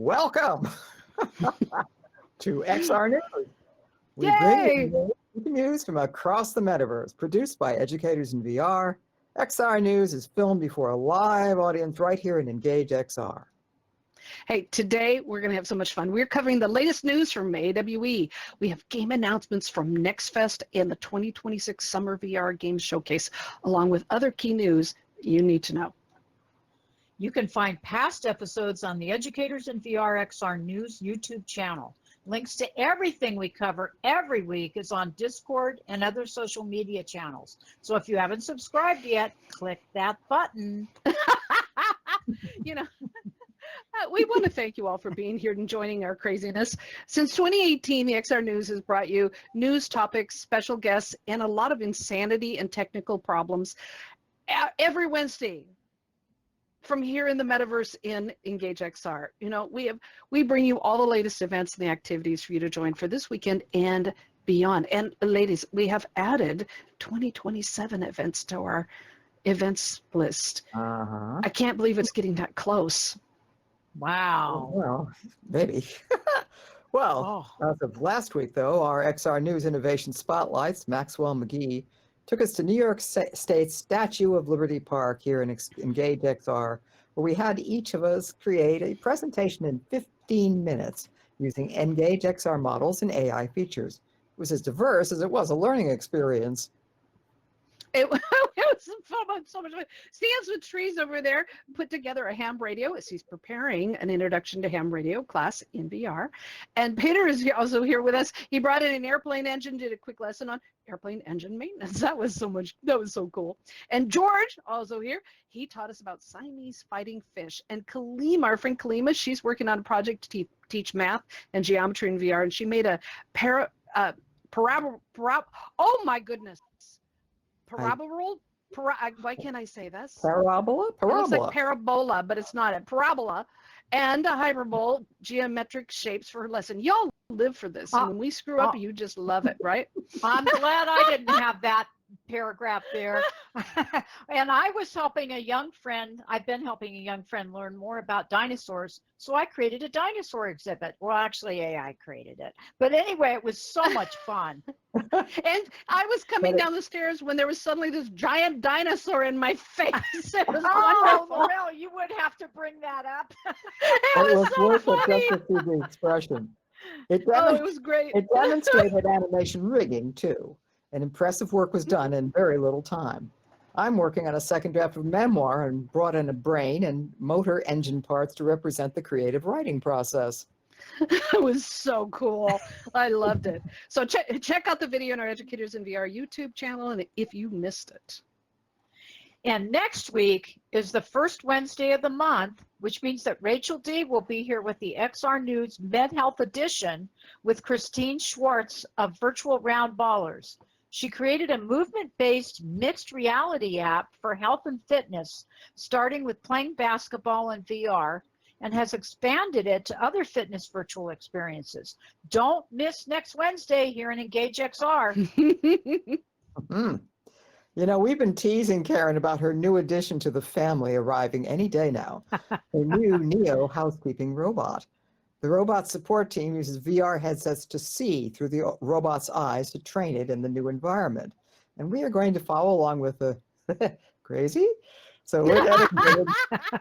Welcome to XR News. We bring Yay! you news from across the metaverse, produced by educators in VR. XR News is filmed before a live audience right here in Engage XR. Hey, today we're going to have so much fun. We're covering the latest news from AWE. We have game announcements from NextFest and the 2026 Summer VR Games Showcase, along with other key news you need to know. You can find past episodes on the Educators in VR XR News YouTube channel. Links to everything we cover every week is on Discord and other social media channels. So if you haven't subscribed yet, click that button. You know, we want to thank you all for being here and joining our craziness. Since 2018, the XR News has brought you news topics, special guests, and a lot of insanity and technical problems every Wednesday from here in the metaverse in Engage XR. You know, we bring you all the latest events and the activities for you to join for this weekend and beyond. And ladies, we have added 2027 events to our events list. I can't believe it's getting that close. Wow. Well, maybe. Well, as of last week, though, our XR News Innovation Spotlights, Maxwell McGee, took us to New York State's Statue of Liberty Park here in Engage XR, where we had each of us create a presentation in 15 minutes using Engage XR models and AI features. It was as diverse as it was a learning experience. It was so much fun. Stands with trees over there put together a ham radio as he's preparing an introduction to ham radio class in VR. And Peter is also here with us. He brought in an airplane engine, did a quick lesson on airplane engine maintenance. That was so cool. And George, also here, he taught us about Siamese fighting fish. And Kalima, our friend Kalima, she's working on a project to teach math and geometry in VR. And she made a oh my goodness. Parabola? Why can't I say this? Parabola? It looks like parabola, but it's not a parabola. And a hyperbole, geometric shapes for her lesson. Y'all live for this. And when we screw up, you just love it, right? I'm glad I didn't have that paragraph there. And I was helping a young friend. I've been helping a young friend learn more about dinosaurs. So I created a dinosaur exhibit. Well, actually, AI created it. But anyway, it was so much fun. And I was coming down the stairs when there was suddenly this giant dinosaur in my face. It was wonderful. Well, you would have to bring that up. It was so funny. Just to see the expression. It was great. It demonstrated animation rigging, too. And impressive work was done in very little time. I'm working on a second draft of memoir and brought in a brain and motor engine parts to represent the creative writing process. It was so cool. I loved it. So check out the video on our Educators in VR YouTube channel and if you missed it. And next week is the first Wednesday of the month, which means that Rachel D will be here with the XR News Med Health Edition with Christine Schwartz of Virtual Round Ballers. She created a movement-based mixed reality app for health and fitness, starting with playing basketball in VR, and has expanded it to other fitness virtual experiences. Don't miss next Wednesday here in Engage XR. You know, we've been teasing Karen about her new addition to the family arriving any day now, a new Neo housekeeping robot. The robot support team uses VR headsets to see through the robot's eyes to train it in the new environment. And we are going to follow along with the crazy? So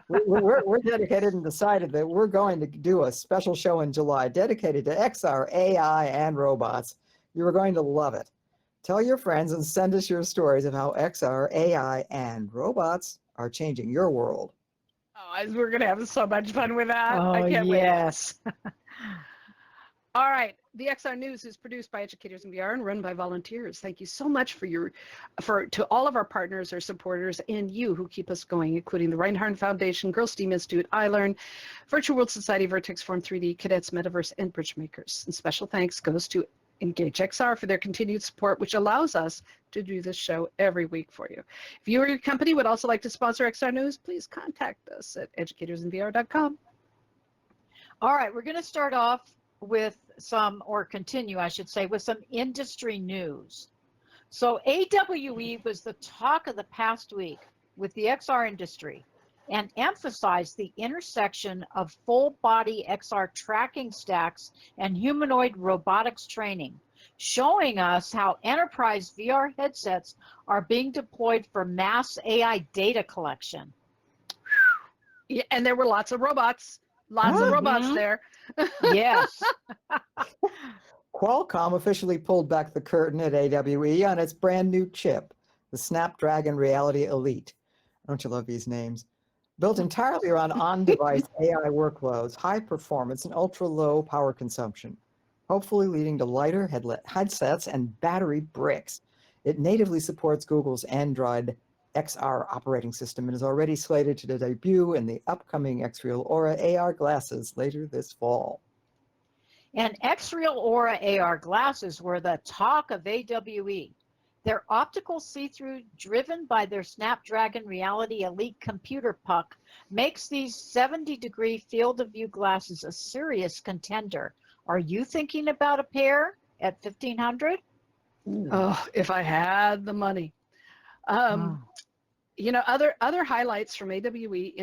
we're dedicated and decided that we're going to do a special show in July dedicated to XR, AI, and robots. You are going to love it. Tell your friends and send us your stories of how XR, AI, and robots are changing your world. Oh, we're going to have so much fun with that. Oh, I can't yes. wait. All right. The XR News is produced by Educators in VR and run by volunteers. Thank you so much to all of our partners, our supporters, and you who keep us going, including the Reinhardt Foundation, Girls STEAM Institute, iLearn, Virtual World Society, Vertex Form 3D, Cadets, Metaverse, and Bridgemakers. And special thanks goes to Engage XR for their continued support, which allows us to do this show every week for you. If you or your company would also like to sponsor XR News, please contact us at educatorsinvr.com. All right, we're going to start off with continue, I should say, with some industry news. So AWE was the talk of the past week with the XR industry. and emphasized the intersection of full-body XR tracking stacks and humanoid robotics training, showing us how enterprise VR headsets are being deployed for mass AI data collection. Yeah, and there were lots of robots. Lots of robots there. Yes. Qualcomm officially pulled back the curtain at AWE on its brand new chip, the Snapdragon Reality Elite. Don't you love these names? Built entirely around on-device AI workloads, high performance, and ultra-low power consumption, hopefully leading to lighter headsets and battery bricks. It natively supports Google's Android XR operating system and is already slated to debut in the upcoming Xreal Aura AR glasses later this fall. And Xreal Aura AR glasses were the talk of AWE. Their optical see-through, driven by their Snapdragon Reality Elite computer puck, makes these 70-degree field of view glasses a serious contender. Are you thinking about a pair at $1,500? Oh, if I had the money. You know, other highlights from AWE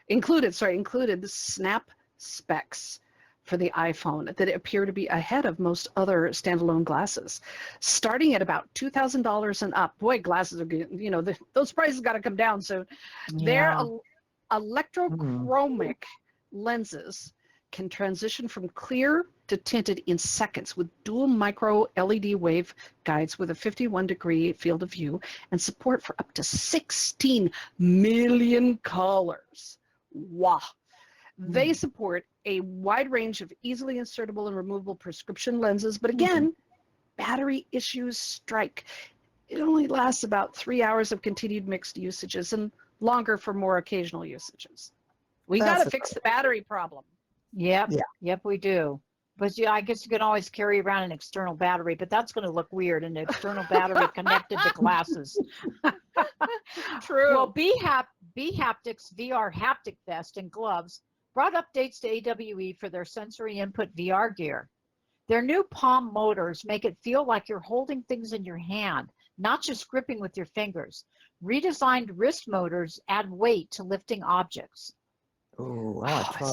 included the Snap specs for the iPhone that appear to be ahead of most other standalone glasses, starting at about $2,000 and up. Boy, glasses are getting, you know, those prices got to come down soon. Their electrochromic lenses can transition from clear to tinted in seconds with dual micro LED wave guides with a 51-degree field of view and support for up to 16 million colors. Wow. They support a wide range of easily insertable and removable prescription lenses, but again, battery issues strike. It only lasts about 3 hours of continued mixed usages and longer for more occasional usages. We got to fix the battery problem. Yep, we do. But yeah, I guess you can always carry around an external battery, but that's going to look weird, an external battery connected to glasses. True. Well, B-Haptics VR Haptic Vest and gloves brought updates to AWE for their sensory input VR gear. Their new palm motors make it feel like you're holding things in your hand, not just gripping with your fingers. Redesigned wrist motors add weight to lifting objects. Oh, I want to try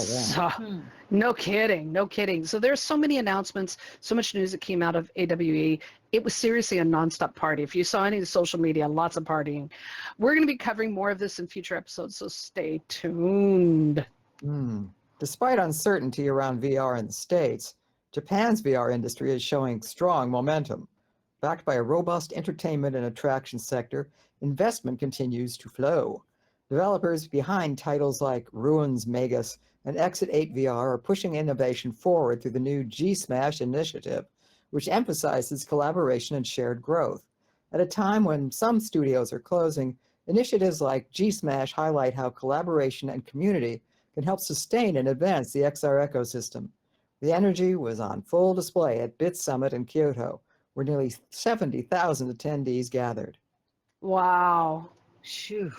that. No kidding. So there's so many announcements, so much news that came out of AWE. It was seriously a nonstop party. If you saw any of the social media, lots of partying. We're going to be covering more of this in future episodes, so stay tuned. Despite uncertainty around VR in the States, Japan's VR industry is showing strong momentum. Backed by a robust entertainment and attraction sector, investment continues to flow. Developers behind titles like Ruins Magus and Exit 8 VR are pushing innovation forward through the new G-Smash initiative, which emphasizes collaboration and shared growth. At a time when some studios are closing, initiatives like G-Smash highlight how collaboration and community can help sustain and advance the XR ecosystem. The energy was on full display at BIT Summit in Kyoto, where nearly 70,000 attendees gathered. Wow. Phew.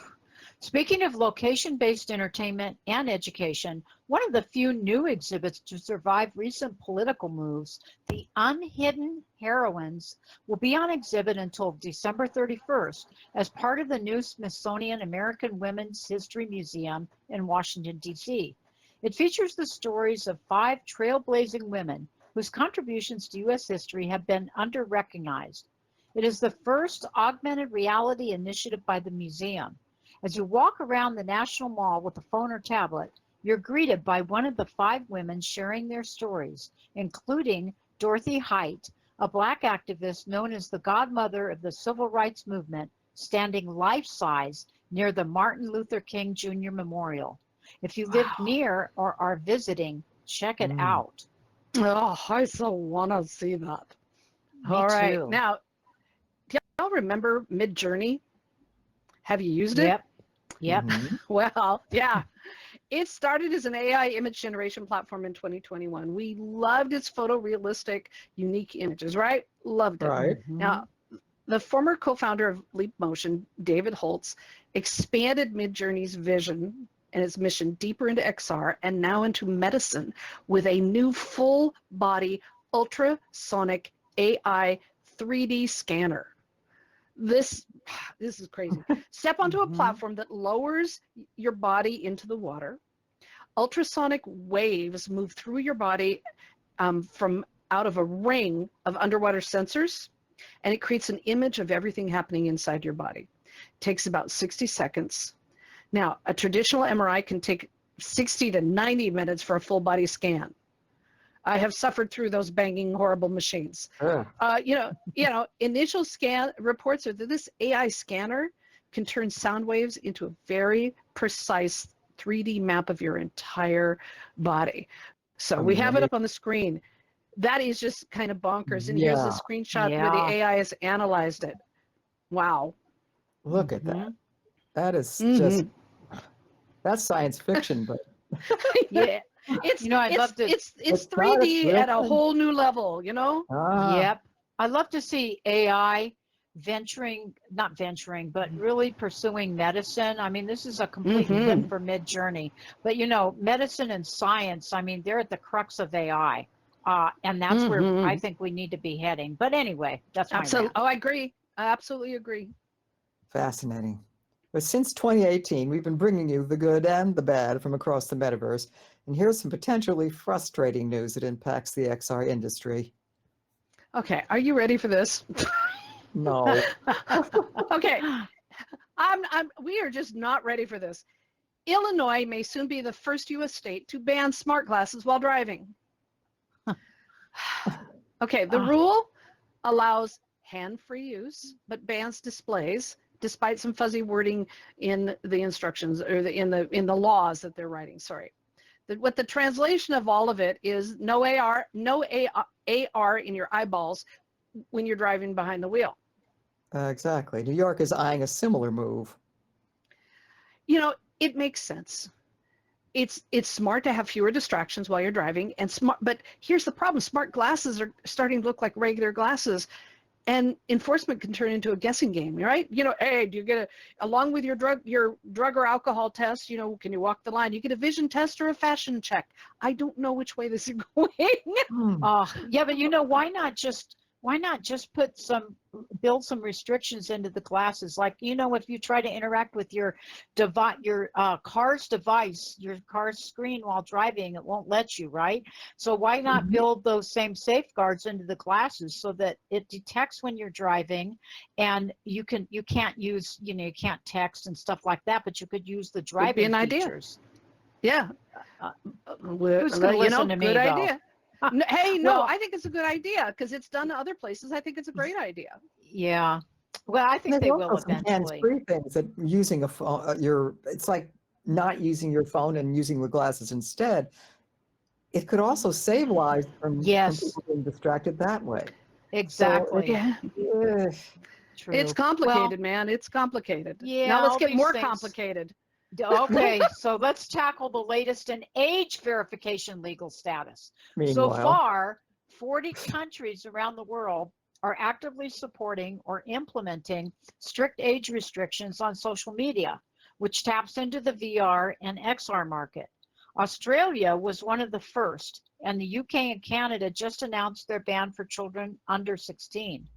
Speaking of location-based entertainment and education, one of the few new exhibits to survive recent political moves, the Unhidden Heroines, will be on exhibit until December 31st as part of the new Smithsonian American Women's History Museum in Washington, D.C. It features the stories of 5 trailblazing women whose contributions to U.S. history have been under-recognized. It is the first augmented reality initiative by the museum. As you walk around the National Mall with a phone or tablet, you're greeted by one of the 5 women sharing their stories, including Dorothy Height, a Black activist known as the godmother of the civil rights movement, standing life-size near the Martin Luther King Jr. Memorial. If you live near or are visiting, check it out. Oh, I so want to see that. Me All right. too. Now, do y'all remember Midjourney? Have you used it? Yep. Well, yeah. It started as an AI image generation platform in 2021. We loved its photorealistic, unique images, right? Loved it. Right. Now, the former co-founder of Leap Motion, David Holtz, expanded Midjourney's vision and its mission deeper into XR and now into medicine with a new full-body ultrasonic AI 3D scanner. this is crazy. Step onto a platform that lowers your body into the water. Ultrasonic waves move through your body from out of a ring of underwater sensors, and it creates an image of everything happening inside your body. It takes about 60 seconds. Now, a traditional MRI can take 60 to 90 minutes for a full body scan. I have suffered through those banging, horrible machines. Initial scan reports are that this AI scanner can turn sound waves into a very precise 3D map of your entire body. So we have it up on the screen. That is just kind of bonkers. And here's a screenshot where the AI has analyzed it. Wow. Look at that. That is just, that's science fiction, but yeah. It's 3D at a whole new level, Yep. I'd love to see AI but really pursuing medicine. I mean, this is a complete flip for Mid-Journey. But medicine and science, I mean, they're at the crux of AI. And that's where I think we need to be heading. But anyway, that's my rant. Oh, I agree. I absolutely agree. Fascinating. But since 2018, we've been bringing you the good and the bad from across the metaverse. And here's some potentially frustrating news that impacts the XR industry. Okay, are you ready for this? No. Okay, we are just not ready for this. Illinois may soon be the first U.S. state to ban smart glasses while driving. Okay, the rule allows hand-free use, but bans displays, despite some fuzzy wording in the instructions or in the laws that they're writing. Sorry. What the translation of all of it is no AR in your eyeballs when you're driving behind the wheel. Exactly. New York is eyeing a similar move. It makes sense. It's smart to have fewer distractions while you're driving, but here's the problem. Smart glasses are starting to look like regular glasses, and enforcement can turn into a guessing game, right? Hey, do you get along with your drug or alcohol test, can you walk the line? You get a vision test or a fashion check. I don't know which way this is going. Yeah, but why not just build some restrictions into the glasses? Like, if you try to interact with your car's device, your car's screen while driving, it won't let you, right? So why not build those same safeguards into the glasses so that it detects when you're driving, and you can't use, you can't text and stuff like that, but you could use the driving features. Yeah. Who's going to listen to me, good though? idea. Hey, no, I think it's a good idea because it's done other places. I think it's a great idea. Yeah. Well, I think they will eventually. Hands-free things that using a phone, it's like not using your phone and using the glasses instead. It could also save lives from people being distracted that way. Exactly. So True. It's complicated, man. It's complicated. Yeah. Now let's get more complicated. Okay, so let's tackle the latest in age verification legal status. Meanwhile, so far, 40 countries around the world are actively supporting or implementing strict age restrictions on social media, which taps into the VR and XR market. Australia was one of the first, and the UK and Canada just announced their ban for children under 16.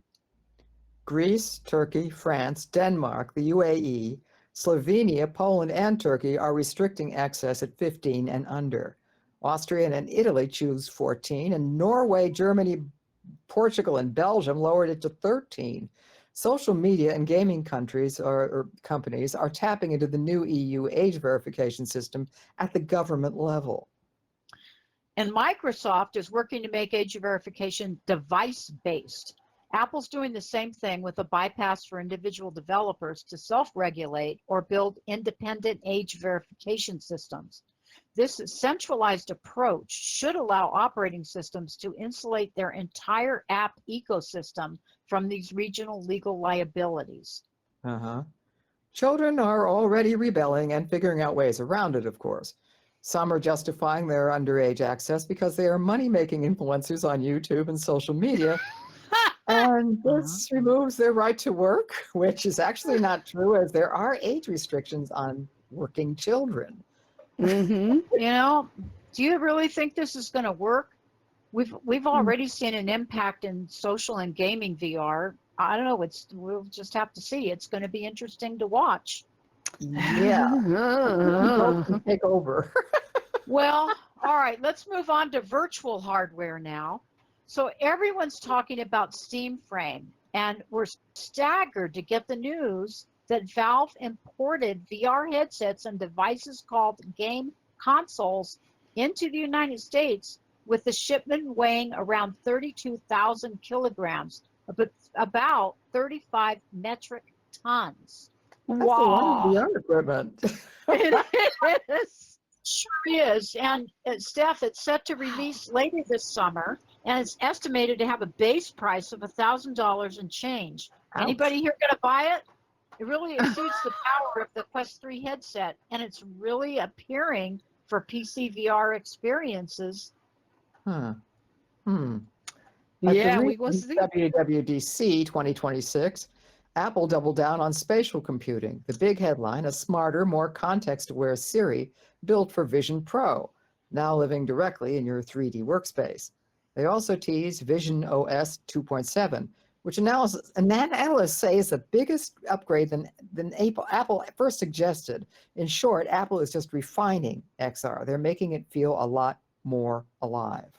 Greece, Turkey, France, Denmark, the UAE, Slovenia, Poland, and Turkey are restricting access at 15 and under. Austria and Italy choose 14, and Norway, Germany, Portugal, and Belgium lowered it to 13. Social media and gaming countries or companies are tapping into the new EU age verification system at the government level. And Microsoft is working to make age verification device-based. Apple's doing the same thing with a bypass for individual developers to self-regulate or build independent age verification systems. This centralized approach should allow operating systems to insulate their entire app ecosystem from these regional legal liabilities. Children are already rebelling and figuring out ways around it, of course. Some are justifying their underage access because they are money-making influencers on YouTube and social media. And this removes their right to work, which is actually not true, as there are age restrictions on working children. Do you really think this is going to work? We've already seen an impact in social and gaming VR. I don't know. We'll just have to see. It's going to be interesting to watch. Yeah. Both can take over. Well, all right, let's move on to virtual hardware now. So everyone's talking about Steam Frame, and we're staggered to get the news that Valve imported VR headsets and devices called game consoles into the United States with the shipment weighing around 32,000 kilograms, about 35 metric tons. That's a lot of VR equipment. It is. Sure is. And Steph, it's set to release later this summer, and it's estimated to have a base price of $1,000 and change. Ouch. Anybody here going to buy it? It really exceeds the power of the Quest 3 headset, and it's really appearing for PC VR experiences. At Yeah, the we will recent see. WWDC 2026, Apple doubled down on spatial computing. The big headline, a smarter, more context-aware Siri built for Vision Pro, now living directly in your 3D workspace. They also teased Vision OS 2.7, which analysts say is the biggest upgrade than Apple first suggested. In short, Apple is just refining XR. They're making it feel a lot more alive.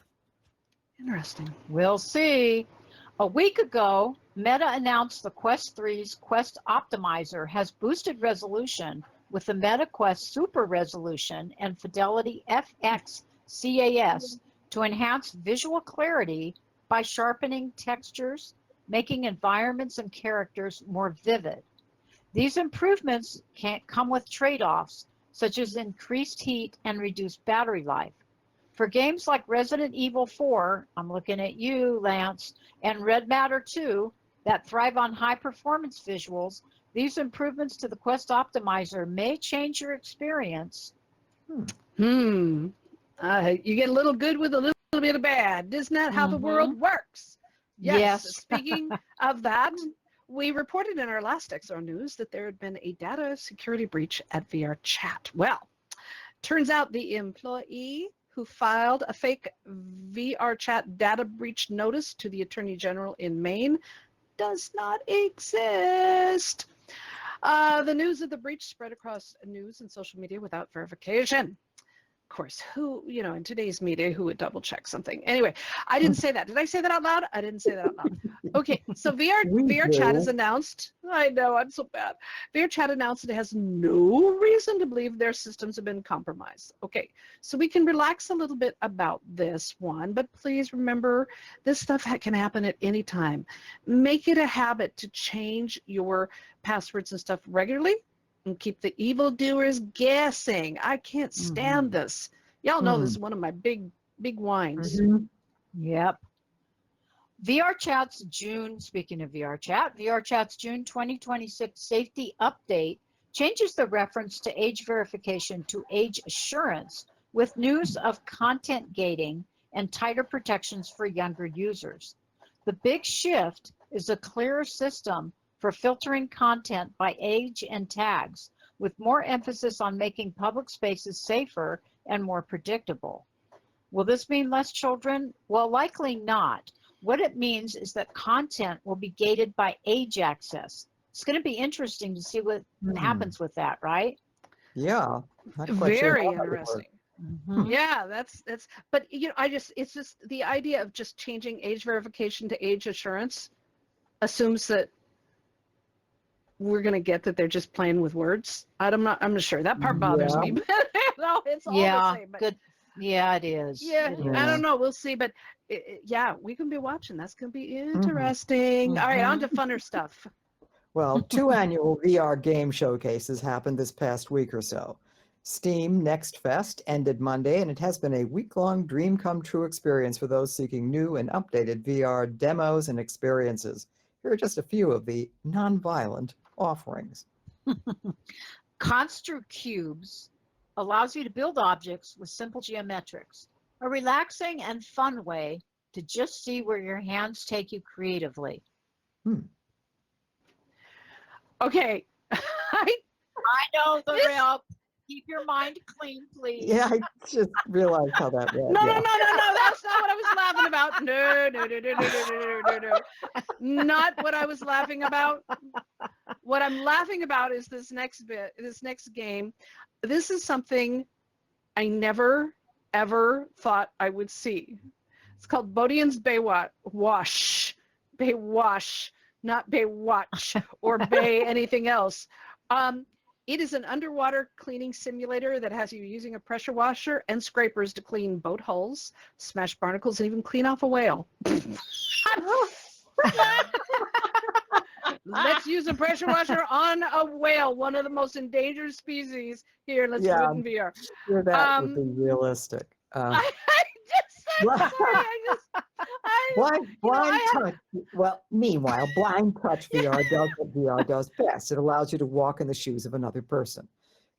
Interesting. We'll see. A week ago, Meta announced the Quest 3's Quest Optimizer has boosted resolution with the Meta Quest Super Resolution and Fidelity FX CAS to enhance visual clarity by sharpening textures, making environments and characters more vivid. These improvements can't come with trade-offs, such as increased heat and reduced battery life. For games like Resident Evil 4, I'm looking at you, Lance, and Red Matter 2 that thrive on high-performance visuals, these improvements to the Quest Optimizer may change your experience. You get a little good with a little bit of bad. Isn't that how the world works? Yes. Speaking of that, we reported in our last XR news that there had been a data security breach at VR Chat. Well, turns out the employee who filed a fake VR Chat data breach notice to the Attorney General in Maine does not exist. The news of the breach spread across news and social media without verification. Of course, in today's media, who would double check something? Anyway, I didn't say that. Did I say that out loud? I didn't say that out loud. Okay, so VR Chat has announced, I know, I'm so bad. VR Chat announced it has no reason to believe their systems have been compromised. Okay, so we can relax a little bit about this one, but please remember this stuff can happen at any time. Make it a habit to change your passwords and stuff regularly and keep the evildoers guessing. I can't stand this. Y'all know this is one of my big whines. Yep. VR Chat's June, speaking of VR Chat's June 2026 safety update changes the reference to age verification to age assurance with news of content gating and tighter protections for younger users. The big shift is a clearer system for filtering content by age and tags, with more emphasis on making public spaces safer and more predictable. Will this mean less children? Well, likely not. What it means is that content will be gated by age access. It's going to be interesting to see what happens with that, right? Yeah. Very interesting. Yeah, that's but it's just the idea of just changing age verification to age assurance assumes that we're going to get that they're just playing with words. I'm not sure. That part bothers me, but it's all the same. But, good. Yeah, it is. Yeah, I don't know. We'll see. But we can be watching. That's going to be interesting. All right, on to funner stuff. Well, 2 annual VR game showcases happened this past week or so. Steam Next Fest ended Monday, and it has been a week-long dream come true experience for those seeking new and updated VR demos and experiences. Here are just a few of the non-violent offerings. Construct Cubes allows you to build objects with simple geometrics, a relaxing and fun way to just see where your hands take you creatively. Okay. I know the real. Keep your mind clean, please. Yeah, I just realized how that went. No, yeah. that's not what I was laughing about. No. Not what I was laughing about. What I'm laughing about is this next game. This is something I never, ever thought I would see. It's called Bodian's Baywatch, not Baywatch or Bay anything else. It is an underwater cleaning simulator that has you using a pressure washer and scrapers to clean boat hulls, smash barnacles, and even clean off a whale. Let's use a pressure washer on a whale, one of the most endangered species here. Let's do it in VR. Sure, that would be realistic. I'm sorry. Blind touch. Well, meanwhile, blind touch VR does what VR does best. It allows you to walk in the shoes of another person.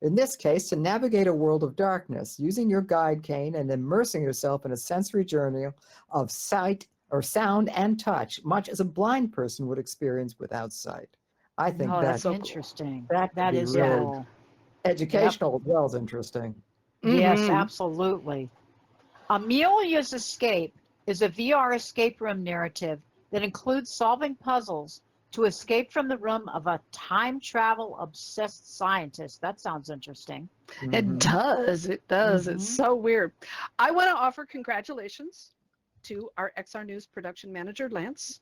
In this case, to navigate a world of darkness, using your guide cane and immersing yourself in a sensory journey of sight or sound and touch, much as a blind person would experience without sight. I think that's so interesting. That is really cool. Educational as well as interesting. Yes, absolutely. Amelia's Escape is a VR escape room narrative that includes solving puzzles to escape from the room of a time travel obsessed scientist. That sounds interesting. It does. It's so weird. I want to offer congratulations to our XR News production manager, Lance,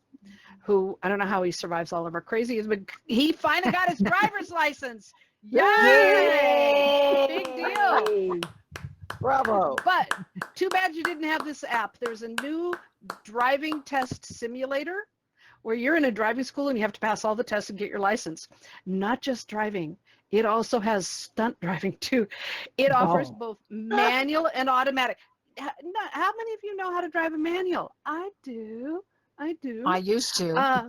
who I don't know how he survives all of our crazies, but he finally got his driver's license. Yay! Big deal. Bravo. But too bad you didn't have this app. There's a new driving test simulator where you're in a driving school and you have to pass all the tests and get your license. Not just driving. It also has stunt driving too. It offers both manual and automatic. How many of you know how to drive a manual? I do. I used to.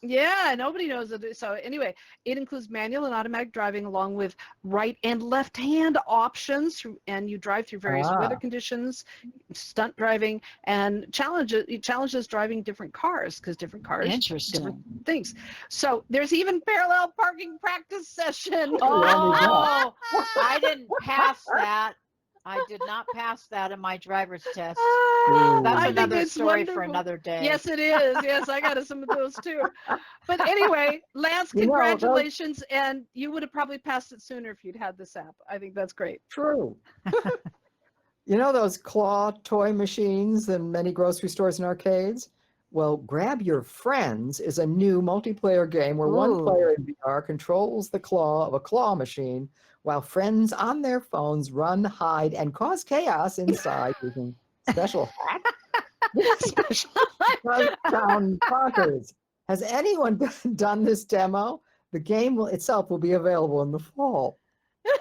Yeah, nobody knows it. So anyway, it includes manual and automatic driving along with right and left hand options, and you drive through various weather conditions, stunt driving, and challenges driving different cars because different cars different things. So there's even parallel parking practice session. Oh, I didn't pass that. I did not pass that in my driver's test. That's another story for another day. Yes, it is. Yes, I got some of those too. But anyway, Lance, congratulations. And you would have probably passed it sooner if you'd had this app. I think that's great. True. You know those claw toy machines in many grocery stores and arcades? Well, Grab Your Friends is a new multiplayer game where one player in VR controls the claw of a claw machine while friends on their phones run, hide, and cause chaos inside using special hacks. Special Town bonkers. Has anyone done this demo? The game itself will be available in the fall.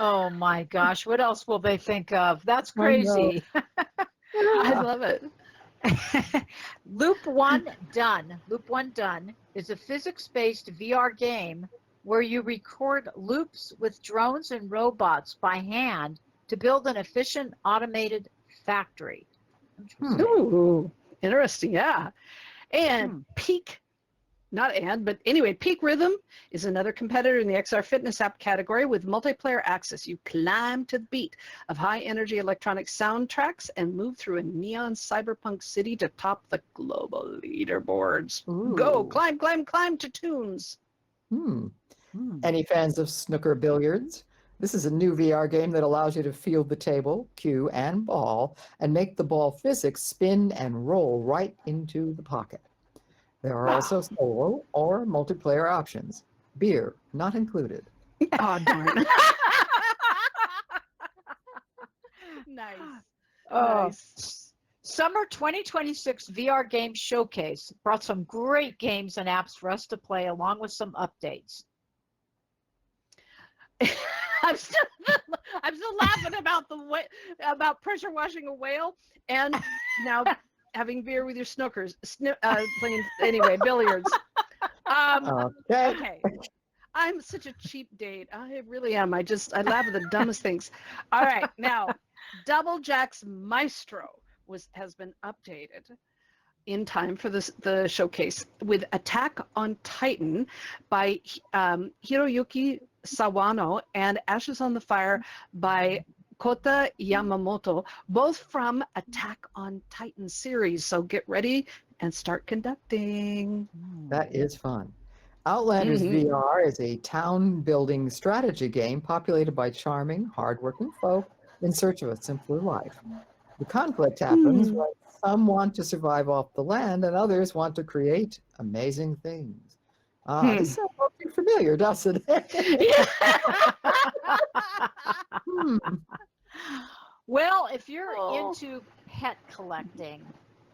Oh my gosh, what else will they think of? That's crazy. I love it. Loop One Done is a physics-based VR game where you record loops with drones and robots by hand to build an efficient automated factory. Ooh, interesting, yeah. And Peak Rhythm is another competitor in the XR fitness app category with multiplayer access. You climb to the beat of high-energy electronic soundtracks and move through a neon cyberpunk city to top the global leaderboards. Ooh. Go, climb to tunes. Any fans of snooker billiards? This is a new VR game that allows you to field the table, cue, and ball, and make the ball physics spin and roll right into the pocket. There are also solo or multiplayer options. Beer not included. Oh, darn. Nice. Nice. Summer 2026 VR Game Showcase brought some great games and apps for us to play along with some updates. I'm still laughing about pressure washing a whale and now having beer with your snookers, playing billiards. Okay. I'm such a cheap date. I really am. I laugh at the dumbest things. All right, now Double Jack's Maestro has been updated. in time for the showcase with Attack on Titan by Hiroyuki Sawano and Ashes on the Fire by Kota Yamamoto, both from Attack on Titan series. So get ready and start conducting. That is fun. Outlanders VR is a town-building strategy game populated by charming, hardworking folk in search of a simpler life. The conflict happens when some want to survive off the land and others want to create amazing things. This sounds too familiar, doesn't it? Well, if you're into pet collecting,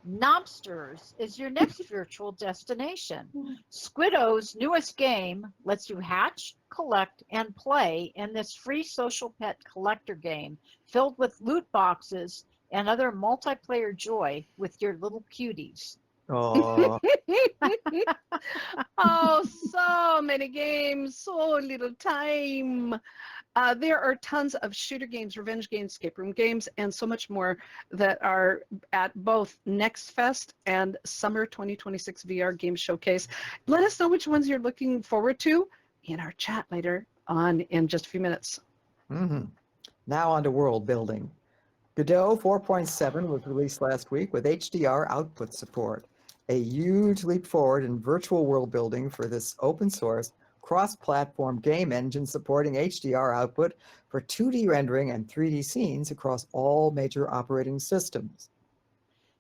Knobsters is your next virtual destination. Squiddo's newest game lets you hatch, collect, and play in this free social pet collector game filled with loot boxes and other multiplayer joy with your little cuties. Oh, Oh, so many games, so little time. There are tons of shooter games, revenge games, escape room games, and so much more that are at both Next Fest and Summer 2026 VR Game Showcase. Let us know which ones you're looking forward to in our chat later on in just a few minutes. Now on to world building. Godot 4.7 was released last week with HDR output support, a huge leap forward in virtual world building for this open source cross-platform game engine supporting HDR output for 2D rendering and 3D scenes across all major operating systems.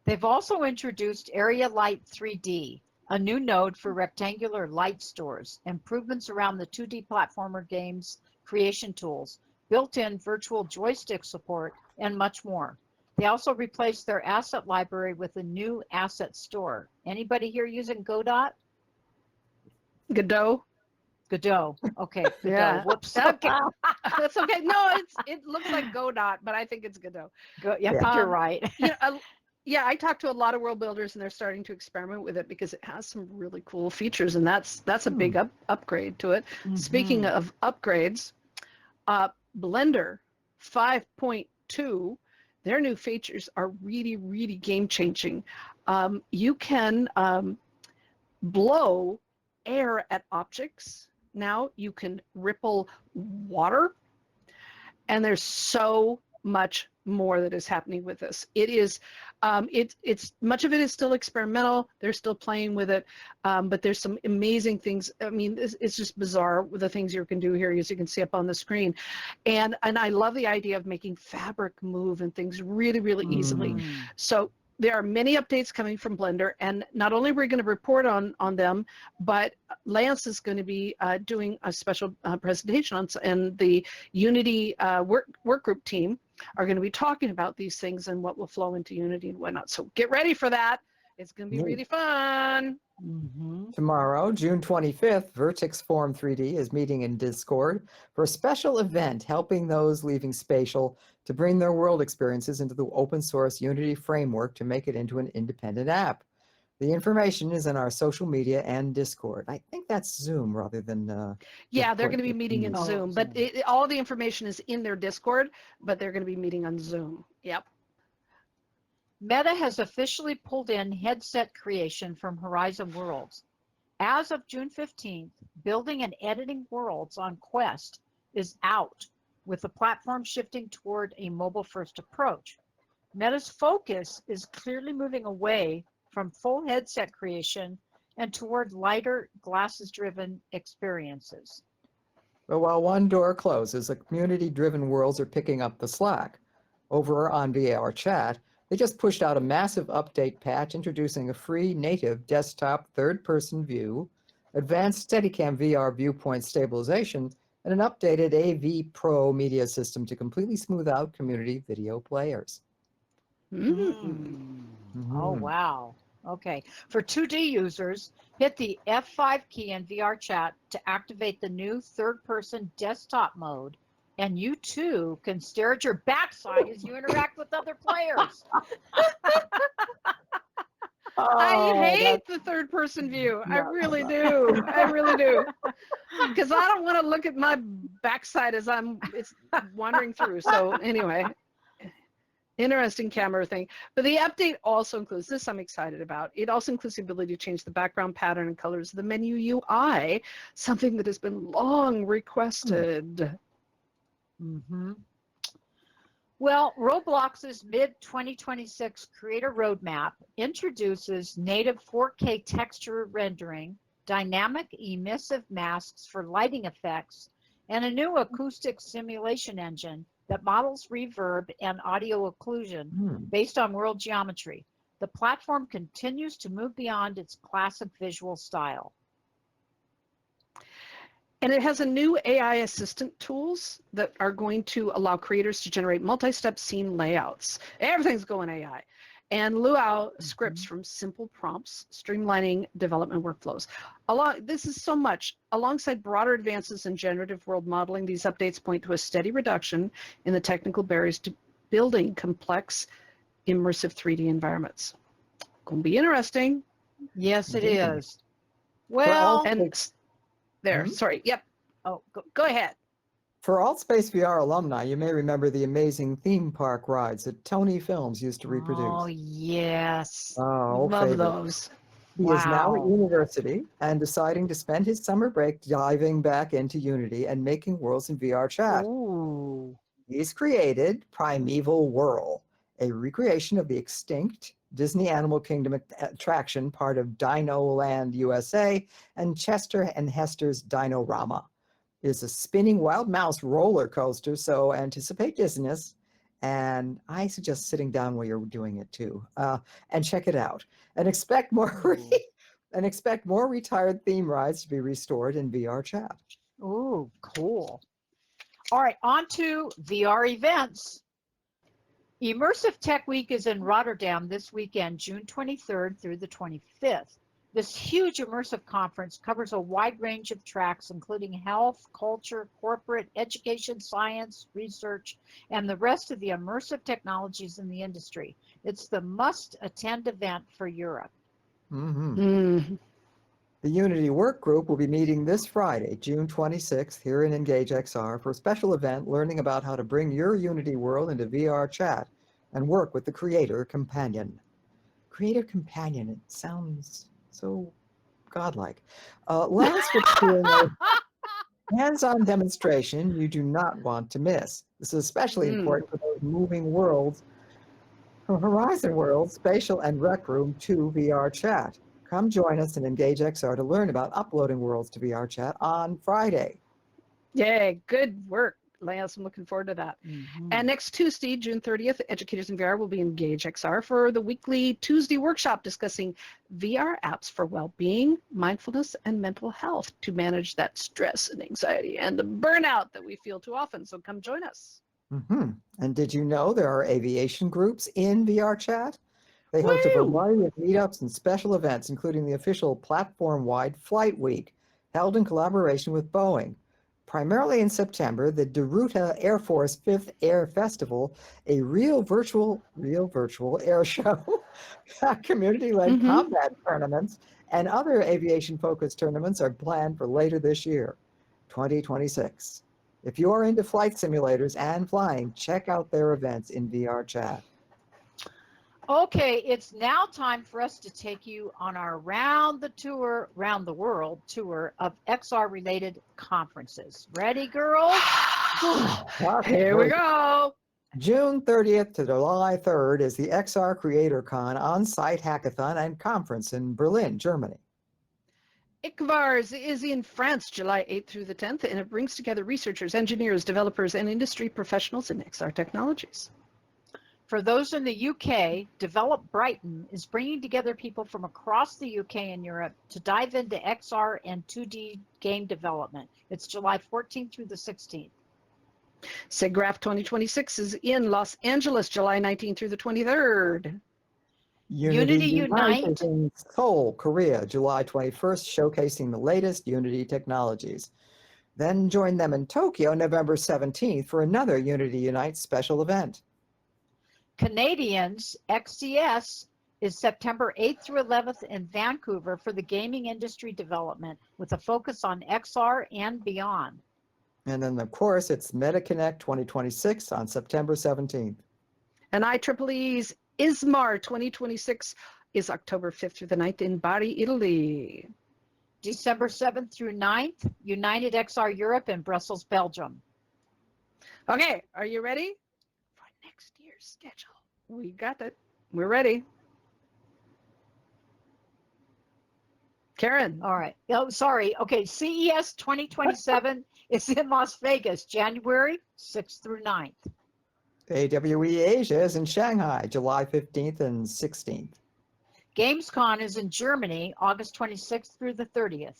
They've also introduced Area Light 3D, a new node for rectangular light stores, improvements around the 2D platformer games, creation tools, built-in virtual joystick support, and much more. They also replaced their asset library with a new asset store. Anybody here using Godot? Godot? Godot. Okay. Godot. Yeah. Whoops. Okay. That's okay. No, it looks like Godot, but I think it's Godot. Yeah, I think you're right. Yeah, I talked to a lot of world builders, and they're starting to experiment with it because it has some really cool features, and that's a big upgrade to it. Speaking of upgrades, Blender 5.2, their new features are really, really game-changing. You can blow air at objects. Now you can ripple water, and there's so much more that is happening with this. It is, it's much of it is still experimental. They're still playing with it, but there's some amazing things. I mean, it's just bizarre with the things you can do here, as you can see up on the screen, and I love the idea of making fabric move and things really, really easily. So there are many updates coming from Blender, and not only are we going to report on them, but Lance is going to be doing a special presentation on, and the Unity work group team are going to be talking about these things and what will flow into Unity and whatnot. So get ready for that. It's going to be really fun. Tomorrow, June 25th, Vertex Forum 3D is meeting in Discord for a special event helping those leaving Spatial to bring their world experiences into the open source Unity framework to make it into an independent app. The information is in our social media and Discord. I think that's Zoom rather than... yeah, they're going to be meeting in Zoom, but all the information is in their Discord, but they're going to be meeting on Zoom. Yep. Meta has officially pulled in headset creation from Horizon Worlds. As of June 15th, building and editing worlds on Quest is out, with the platform shifting toward a mobile-first approach. Meta's focus is clearly moving away from full headset creation and toward lighter, glasses-driven experiences. But while one door closes, the community-driven worlds are picking up the slack. Over on VR Chat, they just pushed out a massive update patch introducing a free native desktop third-person view, advanced Steadicam VR viewpoint stabilization, and an updated AV Pro media system to completely smooth out community video players. Oh, wow. Okay. For 2D users, hit the F5 key in VR Chat to activate the new third-person desktop mode, and you too can stare at your backside as you interact with other players. I hate the third person view. I really do. I really do. Because I don't want to look at my backside as it's wandering through. So anyway, Interesting camera thing. But the update also includes this. I'm excited about. It also includes the ability to change the background pattern and colors of the menu UI, something that has been long requested. Mm-hmm. Well, Roblox's mid-2026 creator roadmap introduces native 4K texture rendering, dynamic emissive masks for lighting effects, and a new acoustic simulation engine that models reverb and audio occlusion based on world geometry. The platform continues to move beyond its classic visual style. And it has a new AI assistant tools that are going to allow creators to generate multi-step scene layouts. Everything's going AI. And luau scripts from simple prompts, streamlining development workflows. This is so much. Alongside broader advances in generative world modeling, these updates point to a steady reduction in the technical barriers to building complex, immersive 3D environments. Going to be interesting. Yes, it is. Well, sorry, yep. Oh, go ahead. For AltSpace VR alumni, you may remember the amazing theme park rides that Tony Films used to reproduce. Oh, yes. Oh, love favorite. those. He is now at university and deciding to spend his summer break diving back into Unity and making worlds in VR chat. Ooh. He's created Primeval Whirl, a recreation of the extinct Disney Animal Kingdom attraction, part of Dino Land USA and Chester and Hester's Dino-Rama. It is a spinning wild mouse roller coaster, so anticipate dizziness. And I suggest sitting down while you're doing it too. And check it out. And expect more retired theme rides to be restored in VR chat. Ooh, cool. All right, on to VR events. Immersive Tech Week is in Rotterdam this weekend, June 23rd through the 25th. This huge immersive conference covers a wide range of tracks, including health, culture, corporate, education, science, research, and the rest of the immersive technologies in the industry. It's the must-attend event for Europe. The Unity Work Group will be meeting this Friday, June 26th, here in Engage XR for a special event learning about how to bring your Unity world into VR chat and work with the Creator Companion. Creator Companion, it sounds so godlike. Lance will be doing a hands-on demonstration you do not want to miss. This is especially important for those moving worlds from Horizon World, Spatial, and Rec Room to VR chat. Come join us in Engage XR to learn about uploading worlds to VR chat on Friday. Yay, good work, Lance. I'm looking forward to that. And next Tuesday, June 30th, Educators in VR will be in Engage XR for the weekly Tuesday workshop discussing VR apps for well-being, mindfulness, and mental health to manage that stress and anxiety and the burnout that we feel too often. So come join us. And did you know there are aviation groups in VR chat? They host a variety of meetups and special events, including the official platform-wide Flight Week, held in collaboration with Boeing. Primarily in September, the Deruta Air Force 5th Air Festival, a real virtual air show, community-led combat tournaments, and other aviation-focused tournaments are planned for later this year, 2026. If you are into flight simulators and flying, check out their events in VR chat. Okay, it's now time for us to take you on our round the world tour of XR-related conferences. Ready, girls? Here we go. June 30th to July 3rd is the XR Creator Con on-site hackathon and conference in Berlin, Germany. ICVARS is in France, July 8th through the 10th, and it brings together researchers, engineers, developers, and industry professionals in XR technologies. For those in the UK, Develop Brighton is bringing together people from across the UK and Europe to dive into XR and 2D game development. It's July 14th through the 16th. SIGGRAPH 2026 is in Los Angeles, July 19th through the 23rd. Unity Unite is in Seoul, Korea, July 21st, showcasing the latest Unity technologies. Then join them in Tokyo, November 17th for another Unity Unite special event. Canadians, XCS, is September 8th through 11th in Vancouver for the gaming industry development with a focus on XR and beyond. And then, of course, it's MetaConnect 2026 on September 17th. And IEEE's ISMAR 2026 is October 5th through the 9th in Bari, Italy. December 7th through 9th, United XR Europe in Brussels, Belgium. Okay, are you ready for next year's schedule? We got it. We're ready. Karen. All right. Oh, sorry. Okay, CES 2027 is in Las Vegas, January 6th through 9th. AWE Asia is in Shanghai, July 15th and 16th. Gamescom is in Germany, August 26th through the 30th.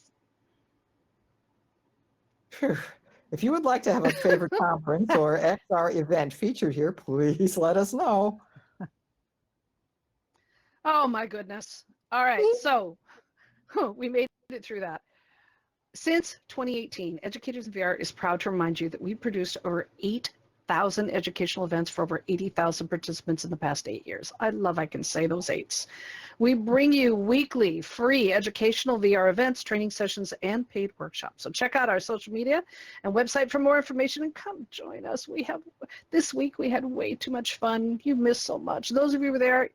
If you would like to have a favorite conference or XR event featured here, please let us know. Oh my goodness. All right, so we made it through that. Since 2018, Educators in VR is proud to remind you that we've produced over 8,000 educational events for over 80,000 participants in the past 8 years. I love I can say those eights. We bring you weekly free educational VR events, training sessions, and paid workshops. So check out our social media and website for more information and come join us. This week we had way too much fun. You missed so much. Those of you who were there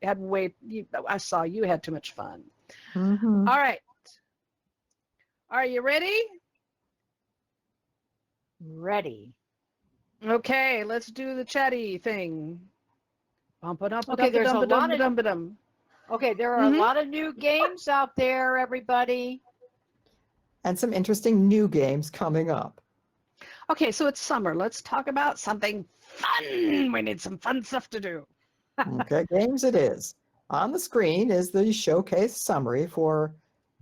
I saw you had too much fun. Mm-hmm. All right. Are you ready? Ready. Okay, let's do the chatty thing. Okay, there are a lot of new games out there, everybody. And some interesting new games coming up. Okay, so it's summer. Let's talk about something fun. We need some fun stuff to do. Okay, games it is. On the screen is the showcase summary for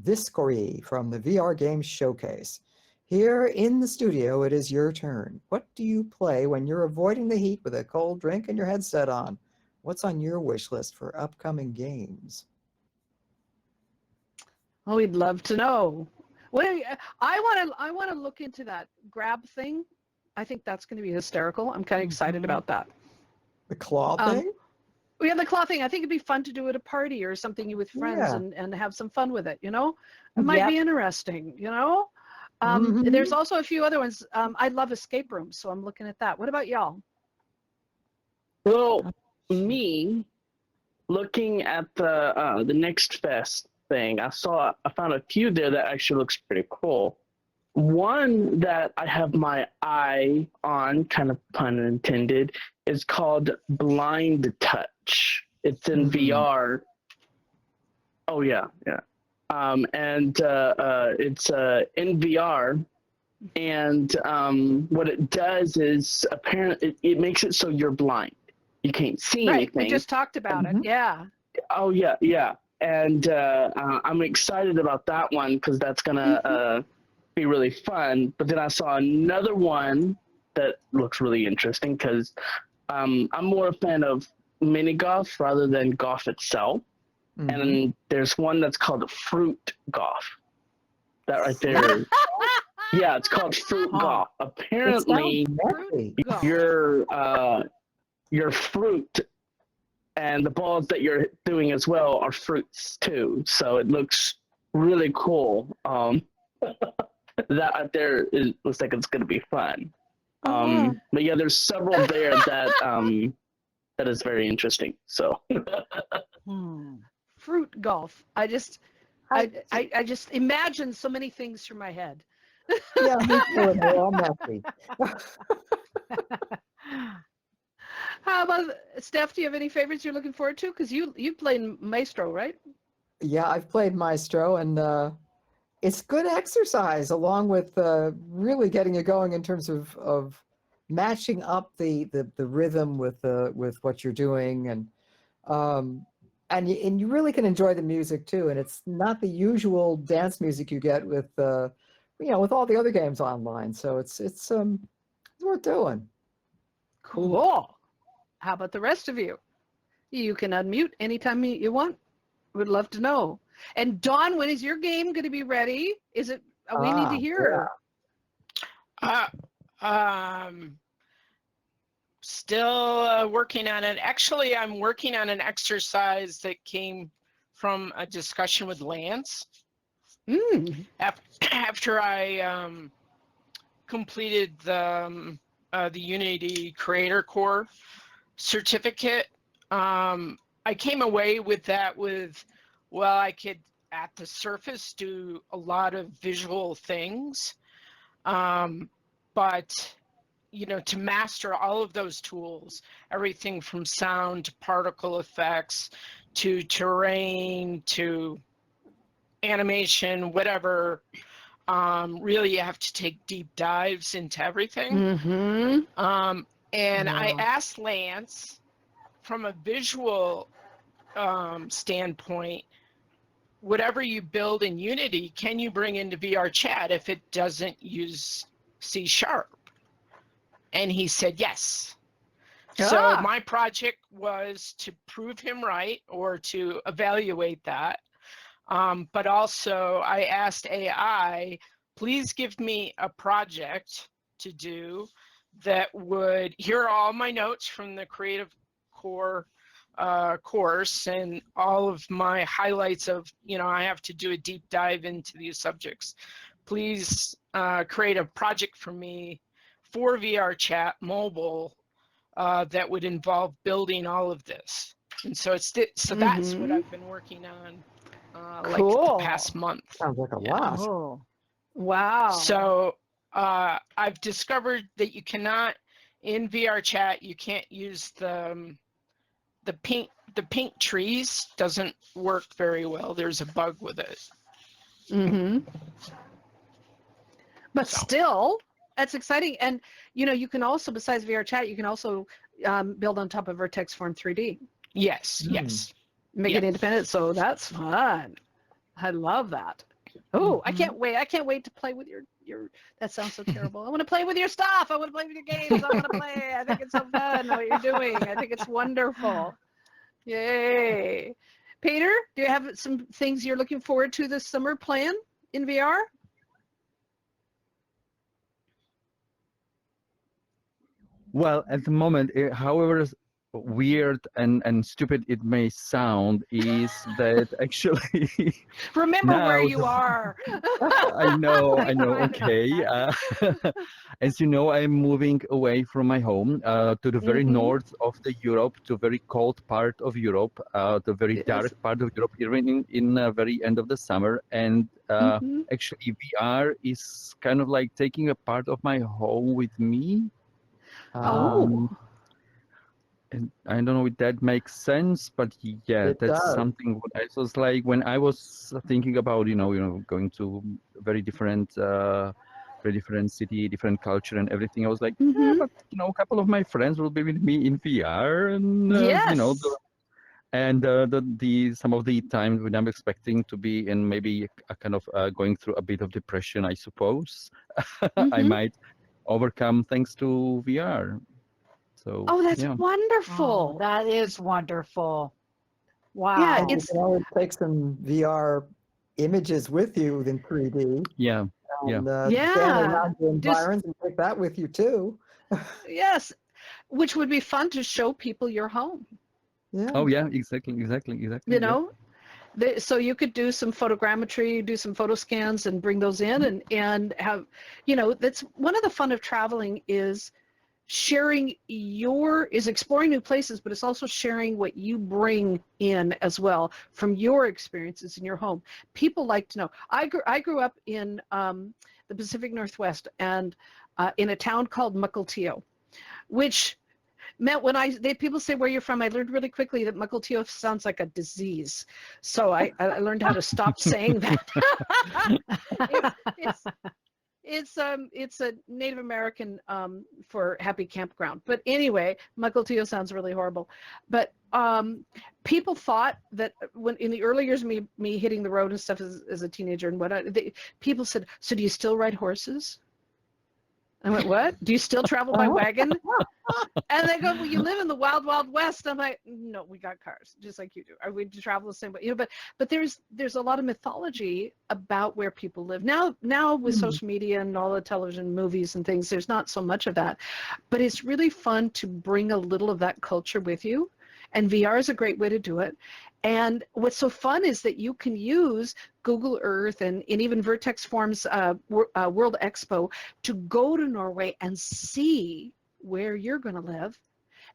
Viscory from the VR Games Showcase. Here in the studio, it is your turn. What do you play when you're avoiding the heat with a cold drink and your headset on? What's on your wish list for upcoming games? Oh, we'd love to know. I want to look into that grab thing. I think that's going to be hysterical. I'm kind of excited about that. The claw thing? We have the claw thing. I think it'd be fun to do at a party or something with friends and have some fun with it, you know? It might be interesting, you know? There's also a few other ones. I love escape rooms, so I'm looking at that. What about y'all? Well, me, looking at the Next Fest thing, I found a few there that actually looks pretty cool. One that I have my eye on, kind of pun intended, is called Blind Touch. It's in VR. Oh yeah. And it's in VR, and what it does is apparently it makes it so you're blind. You can't see anything. We just talked about it. Yeah. Oh yeah. And I'm excited about that one because that's gonna be really fun. But then I saw another one that looks really interesting because I'm more a fan of mini golf rather than golf itself. And there's one that's called Fruit Golf. That right there. Yeah, it's called Fruit Golf. Apparently, your fruit and the balls that you're doing as well are fruits too. So it looks really cool. That there looks like it's going to be fun. But yeah, there's several there that that is very interesting. So. Fruit golf. I just imagine so many things through my head. Yeah, me too. They're all messy. How about Steph? Do you have any favorites you're looking forward to? Because you played Maestro, right? Yeah, I've played Maestro, and it's good exercise along with really getting you going in terms of matching up the rhythm with what you're doing, and you really can enjoy the music too. And it's not the usual dance music you get with with all the other games online. So it's worth doing. Cool. How about the rest of you? You can unmute anytime you want. We'd love to know. And Dawn, when is your game going to be ready? Is it? We need to hear. Still working on it. Actually, I'm working on an exercise that came from a discussion with Lance. After I completed the Unity Creator Core certificate, I came away with that with, well, I could at the surface do a lot of visual things, but you know, to master all of those tools, everything from sound to particle effects to terrain to animation, whatever, really you have to take deep dives into everything. Mm-hmm. And I Wow. asked Lance, from a visual standpoint, whatever you build in Unity, can you bring into VR chat if it doesn't use C#? And he said yes. So my project was to prove him right, or to evaluate that. But also I asked AI, please give me a project to do that would, here are all my notes from the Creative Core course and all of my highlights of, you know, I have to do a deep dive into these subjects. Please create a project for me for VR chat mobile that would involve building all of this. And so that's what I've been working on like the past month. Sounds like a Yeah. lot. Oh, Wow. So I've discovered that you cannot, in VR chat, you can't use the pink trees doesn't work very well. There's a bug with it. Mm-hmm. But So. still, that's exciting. And, you know, you can also, besides VR chat, you can also build on top of Vertex Form 3D. Yes, Mm. yes. Make it independent. So that's fun. I love that. Oh, I can't wait. I can't wait to play with your, that sounds so terrible. I want to play with your stuff. I want to play with your games. I want to play. I think it's so fun what you're doing. I think it's wonderful. Yay. Peter, do you have some things you're looking forward to this summer plan in VR? Well, at the moment, however weird and stupid it may sound, is that actually Remember now where you are. I know, Fine. okay. As you know, I'm moving away from my home to the very north of the Europe, to a very cold part of Europe, the very Yes. dark part of Europe, even in the very end of the summer. And actually, VR is kind of like taking a part of my home with me. Oh. And I don't know if that makes sense, but yeah, It that's does. something what I was like when I was thinking about, going to very different city, different culture and everything. I was like, yeah, but a couple of my friends will be with me in VR, and Yes. some of the times when I'm expecting to be in maybe a kind of going through a bit of depression, I suppose, I might overcome thanks to VR. So, Oh, that's yeah. wonderful. oh, that is wonderful. Wow. Yeah, And you it's can always take some VR images with you in 3D. Yeah. And Yeah. scan around your Just- environs and take that with you too. yes, which would be fun to show people your home. Yeah. Oh, yeah, exactly. You Yeah. know, so you could do some photogrammetry, do some photo scans, and bring those in, and have, that's one of the fun of traveling is sharing exploring new places, but it's also sharing what you bring in as well from your experiences in your home. People like to know. I grew up in the Pacific Northwest, and in a town called Mukilteo, which meant when people say where you're from, I learned really quickly that Mukilteo sounds like a disease. So I learned how to stop saying that. It's a Native American for happy campground. But anyway, Mukilteo sounds really horrible. But people thought that when in the early years of me hitting the road and stuff as a teenager and whatnot, people said, "So do you still ride horses?" I went, "What? Do you still travel by wagon?" And they go, "Well, you live in the wild, wild west." I'm like, "No, we got cars, just like you do. We travel the same way." But there's a lot of mythology about where people live now. Now with social media and all the television, movies, and things, there's not so much of that. But it's really fun to bring a little of that culture with you, and VR is a great way to do it. And what's so fun is that you can use Google Earth and even Vertex Form's World Expo to go to Norway and see where you're going to live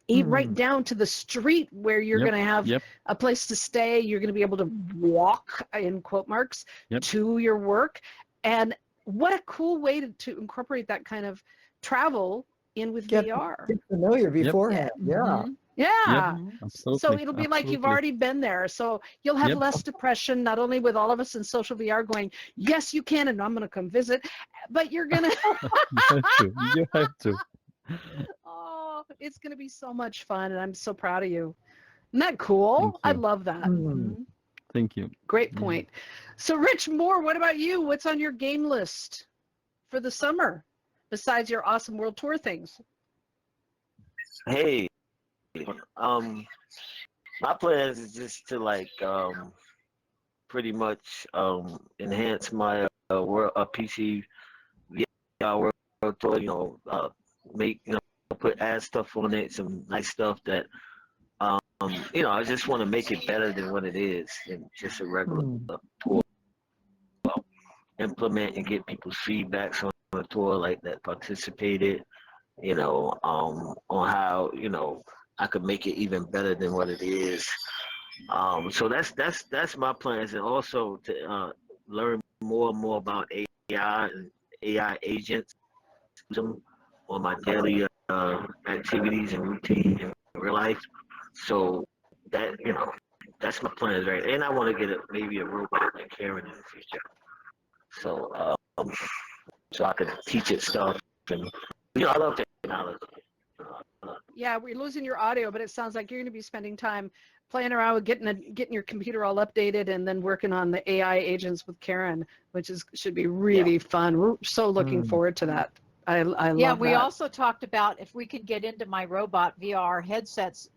right down to the street where you're Yep, going to have yep, a place to stay. You're going to be able to walk, in quote marks, Yep. to your work. And what a cool way to incorporate that kind of travel in with VR. Get familiar beforehand. Yeah. Mhm. Yeah. yep. Absolutely. So it'll be like you've absolutely. already been there. So you'll have Yep. less depression, not only with all of us in social VR going, yes, you can, and I'm going to come visit, but you're going to, You have to. You have to. oh, it's going to be so much fun. And I'm so proud of you. Isn't that cool? Thank I you. love that. Mhm. Thank you. Great Yeah. point. So Rich Moore, what about you? What's on your game list for the summer besides your awesome world tour things? Hey, my plans is just to like pretty much enhance my world PC VR world tour. Make add stuff on it, some nice stuff that I just want to make it better than what it is, and just a regular tour. Implement and get people's feedbacks on the tour, like that participated. On how I could make it even better than what it is. So that's my plans, and also to learn more and more about AI and AI agents on my daily activities and routine in real life. So that's my plans, right? And I want to get maybe a robot like Karen in the future. So so I could teach it stuff, and I love technology. Yeah, we're losing your audio, but it sounds like you're going to be spending time playing around with getting your computer all updated, and then working on the AI agents with Karen, which should be really fun. We're so looking forward to that. I love Yeah, we that. also talked about if we could get into my robot VR headsets,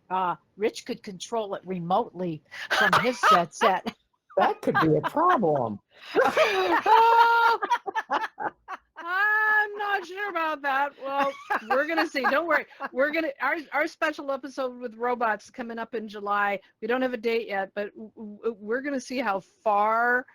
Rich could control it remotely from his headset. That could be a problem. I'm not sure about that. Well, we're gonna see. Don't worry. We're gonna our special episode with robots coming up in July. We don't have a date yet, but we're gonna see how far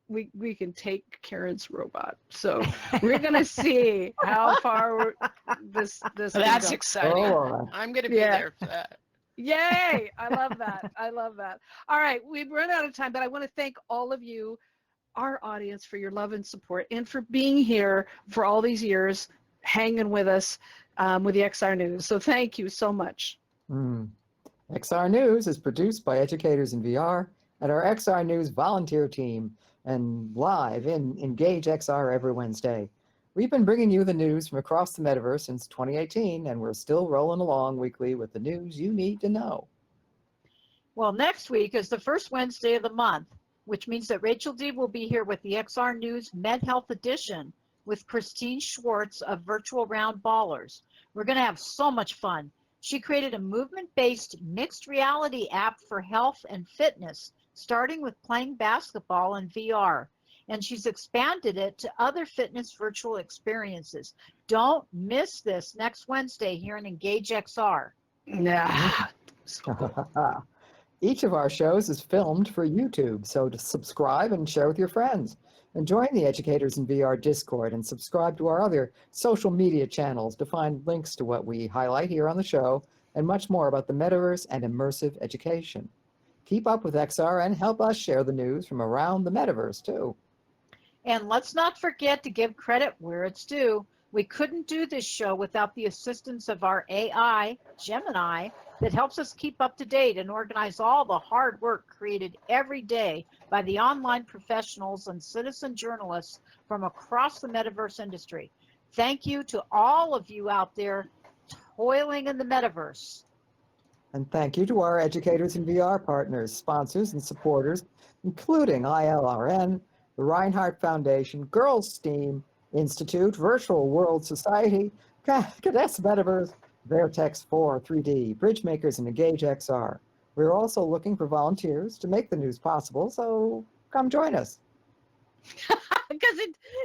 we can take Karen's robot. So we're gonna see how far this can That's go. exciting. Oh, I'm going to be Yeah. there for that. Yay! I love that. I love that. All right, we've run out of time, but I want to thank all of you, our audience, for your love and support, and for being here for all these years, hanging with us with the XR News. So thank you so much. XR News is produced by educators in VR and our XR News volunteer team, and live in Engage XR every Wednesday. We've been bringing you the news from across the metaverse since 2018, and we're still rolling along weekly with the news you need to know. Well, next week is the first Wednesday of the month, which means that Rachel D will be here with the XR News Med Health Edition with Christine Schwartz of Virtual Round Ballers. We're going to have so much fun. She created a movement-based mixed reality app for health and fitness, starting with playing basketball in VR. And she's expanded it to other fitness virtual experiences. Don't miss this next Wednesday here in Engage XR. Yeah. Each of our shows is filmed for YouTube, so to subscribe and share with your friends. And join the Educators in VR Discord and subscribe to our other social media channels to find links to what we highlight here on the show and much more about the metaverse and immersive education. Keep up with XR and help us share the news from around the metaverse, too. And let's not forget to give credit where it's due. We couldn't do this show without the assistance of our AI, Gemini, that helps us keep up to date and organize all the hard work created every day by the online professionals and citizen journalists from across the metaverse industry. Thank you to all of you out there toiling in the metaverse. And thank you to our Educators in VR partners, sponsors, and supporters, including ILRN, the Reinhardt Foundation, Girls STEAM Institute, Virtual World Society, Cadets Metaverse, Vertex 4, 3D, Bridgemakers, and Engage XR. We're also looking for volunteers to make the news possible, so come join us. Because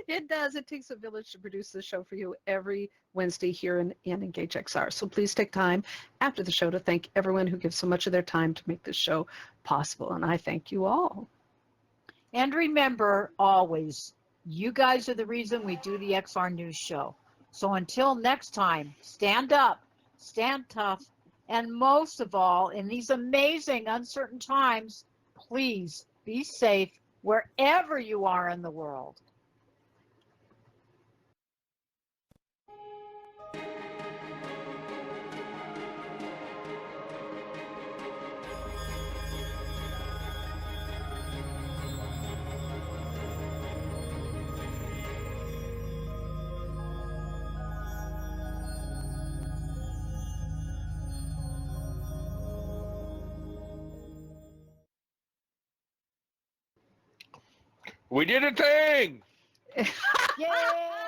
it does. It takes a village to produce this show for you every Wednesday here in Engage XR. So please take time after the show to thank everyone who gives so much of their time to make this show possible. And I thank you all. And remember, always, you guys are the reason we do the XR News Show. So until next time, stand up, stand tough, And most of all, in these amazing, uncertain times, please be safe wherever you are in the world. We did a thing! Yay!